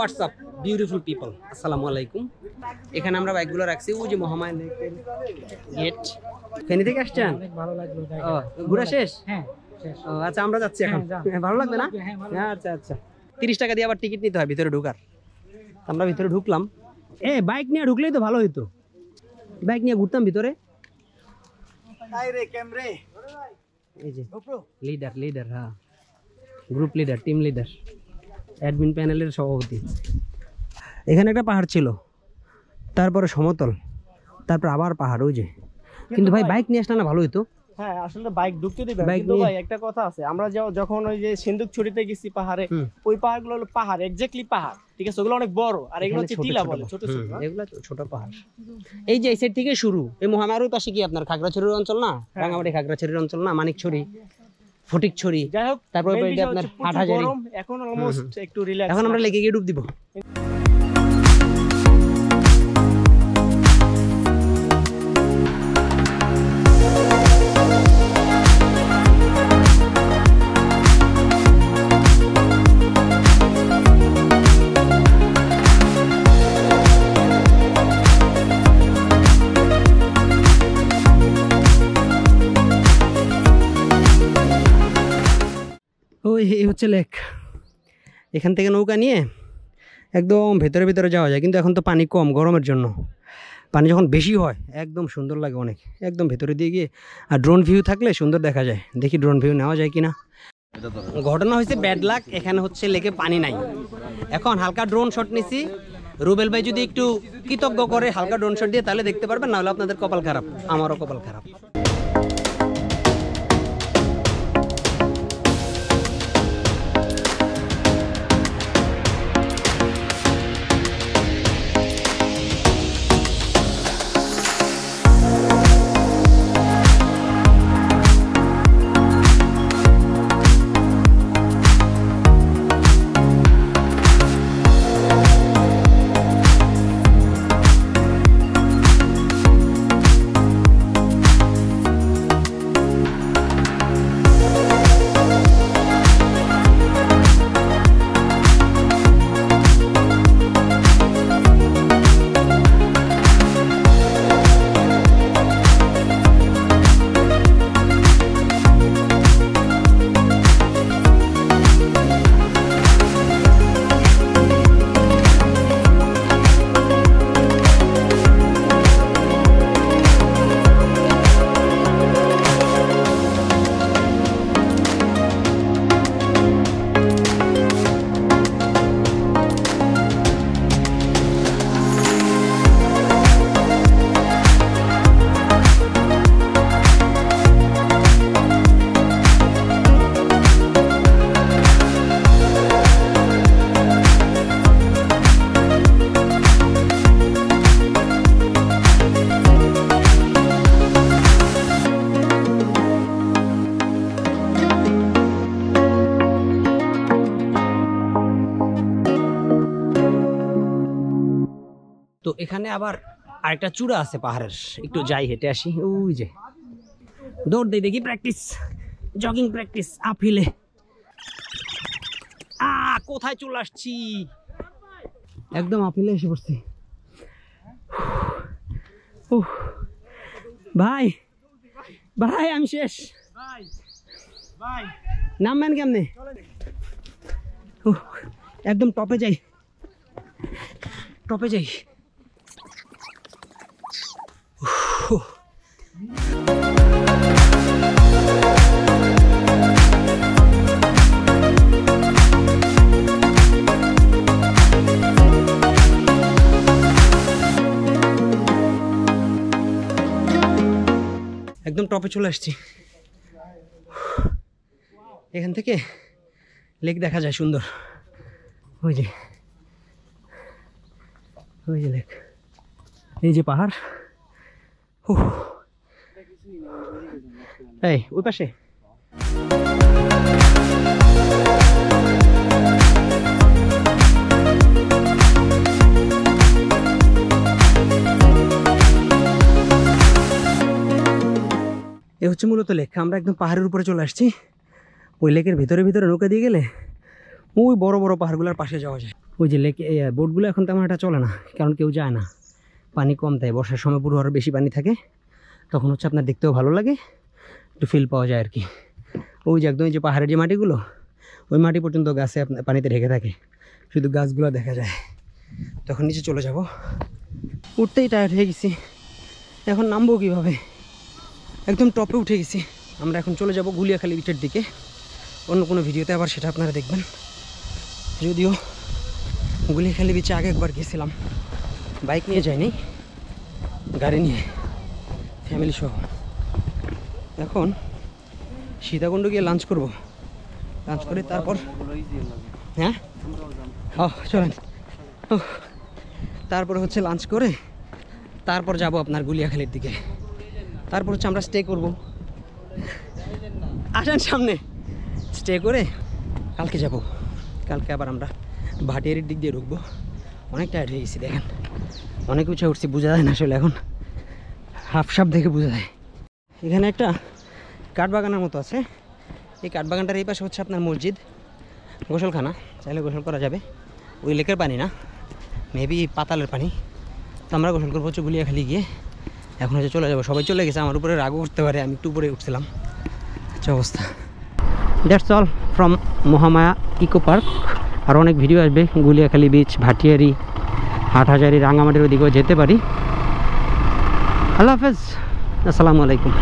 WhatsApp beautiful people, আসসালামু আলাইকুম। এখানে আমরা বাইকগুলো রাখছি, ওই যে মহামায়া লেকের গেট। ফেনী থেকে আসছেন? ভালো লাগলো। ঘোরা শেষ? হ্যাঁ শেষ। ও আচ্ছা, আমরা যাচ্ছি এখন। ভালো লাগবে না? আচ্ছা আচ্ছা, 30 টাকা দিয়ে আবার টিকিট নিতে হয় ভিতরে ঢোকার। আমরা ভিতরে ঢুকলাম। বাইক নিয়ে ঢুকলেই তো ভালো হইতো, বাইক নিয়ে ঘুরতাম ভিতরে। এই যে লিডার, হ্যাঁ, group leader, team leader, admin প্যানেলের সভাপতি। এখানে একটা পাহাড় ছিল, তারপরে সমতল, তারপর আবার পাহাড়, ওই যে। কিন্তু ভাই বাইক নিয়ে আসলে না ভালো হইতো। হ্যাঁ আসলে বাইক ঢুকতে দিবে, কিন্তু ভাই একটা কথা আছে, আমরা যখন ওই যে সিন্ধুকছড়িতে গেছি পাহাড়ে, ওই পাহাড়গুলো হলো পাহাড়, এক্স্যাক্টলি পাহাড়, ঠিক আছে? ওগুলো অনেক বড়, আর এগুলো হচ্ছে টিলা বলে, ছোট ছোট। এগুলো ছোট পাহাড়। এই যে এই সাইড থেকে শুরু, এই মহামায়ার পাশে কি আপনার খাগড়াছড়ির অঞ্চল না? রাঙামাটি খাগড়াছড়ির অঞ্চল না? মানিকছড়ি, ফটিকছড়ি, যাই হোক, তারপর আপনার হাটহাজারী। এখন অলমোস্ট একটু রিল্যাক্স। এখন আমরা লেগে গিয়ে ডুব দিব। ওই এই হচ্ছে লেক। এখান থেকে নৌকা নিয়ে একদম ভেতরে ভেতরে যাওয়া যায়, কিন্তু এখন তো পানি কম, গরমের জন্য। পানি যখন বেশি হয় একদম সুন্দর লাগে অনেক, একদম ভেতরে দিয়ে গিয়ে। আর ড্রোন ভিউ থাকলে সুন্দর দেখা যায়। দেখি ড্রোন ভিউ নেওয়া যায় কিনা। ঘটনা হয়েছে ব্যাড লাক, এখানে হচ্ছে লেকে পানি নাই। এখন হালকা ড্রোন শট নিছি, রুবেল ভাই যদি একটু কৃতজ্ঞ করে হালকা ড্রোন শট দিয়ে, তাহলে দেখতে পারবেন, নাহলে আপনাদের কপাল খারাপ, আমারও কপাল খারাপ। তো এখানে আবার আরেকটা চূড়া আছে পাহাড়ের, একটু যাই হেঁটে আসি। ওই যে দৌড় দেই, দেখি প্র্যাকটিস, জগিং প্র্যাকটিস আপ হিলে। কোথায় চলে আসছি, একদম আপ হিলে এসে পড়ছি। ভাই ভাই আমি শেষ। নামবেন কেমনে? একদম টপে যাই, টপে যাই। একদম টপে চলে আসছি। এখান থেকে লেক দেখা যায় সুন্দর, ওই যে লেক, এই যে পাহাড়। এই ওই পাশে এ হচ্ছে মূলত লেক। আমরা একদম পাহাড়ের উপরে চলে আসছি। ওই লেকের ভিতরে ভিতরে নৌকা দিয়ে গেলে ওই বড় বড় পাহাড়গুলোর পাশে যাওয়া যায়। ওই যে লেকে বোটগুলো এখন তেমন একটা চলে না, কারণ কেউ যায় না, পানি কম তাই। বর্ষার সময় পুরো আরও বেশি পানি থাকে, তখন হচ্ছে আপনার দেখতেও ভালো লাগে, একটু ফিল পাওয়া যায় আর কি। ওই যে একদম যে পাহাড়ের যে মাটিগুলো, ওই মাটি পর্যন্ত গাছে আপনার পানিতে ঢেকে থাকে, শুধু গাছগুলো দেখা যায়। তখন নিচে চলে যাব, উঠতেই টায়ার্ড হয়ে গেছি, এখন নামবো কীভাবে, একদম টপে উঠে গেছি। আমরা এখন চলে যাব গুলিয়াখালী বিচের দিকে, অন্য কোনো ভিডিওতে আবার সেটা আপনারা দেখবেন। যদিও গুলিয়াখালী বিচে আগে একবার গেছিলাম, বাইক নিয়ে যাইনি, গাড়ি নিয়ে ফ্যামিলি সহ। এখন সীতাকুণ্ড গিয়ে লাঞ্চ করব, লাঞ্চ করে তারপর হ্যাঁ চলেন, তারপরে হচ্ছে লাঞ্চ করে তারপর যাব আপনার গুলিয়াখালীর দিকে। তারপর হচ্ছে আমরা স্টে করব, আসেন সামনে, স্টে করে কালকে যাব। কালকে আবার আমরা ভাটিয়ারির দিক দিয়ে ঢুকবো। অনেক টায়ার্ড হয়ে গেছি, দেখেন অনেক উঁচা উঠছি, বোঝা যায় না আসলে, এখন হাফ দেখে বোঝা যায়। এখানে একটা কাঠবাগানের মতো আছে, এই কাঠবাগানটার এই পাশে হচ্ছে আপনার মসজিদ, গোসলখানা, চাইলে গোসল করা যাবে। ওই লেকের পানি না, মেবি পাতালের পানি। তো আমরা গোসল করবো হচ্ছে গুলিয়াখালী গিয়ে, এখন হচ্ছে চলে যাবো। সবাই চলে গেছে, আমার উপরে রাগও উঠতে পারে, আমি একটু উপরে উঠছিলাম। আচ্ছা অবস্থা। That's all from Mahamaya eco park. আর অনেক ভিডিও আসবে, গুলিয়াখালী বিচ, ভাটিয়ারি, হাটহাজারি, রাঙামাটির ওদিকেও যেতে পারি। আল্লাহ হাফেজ, আসসালামু আলাইকুম।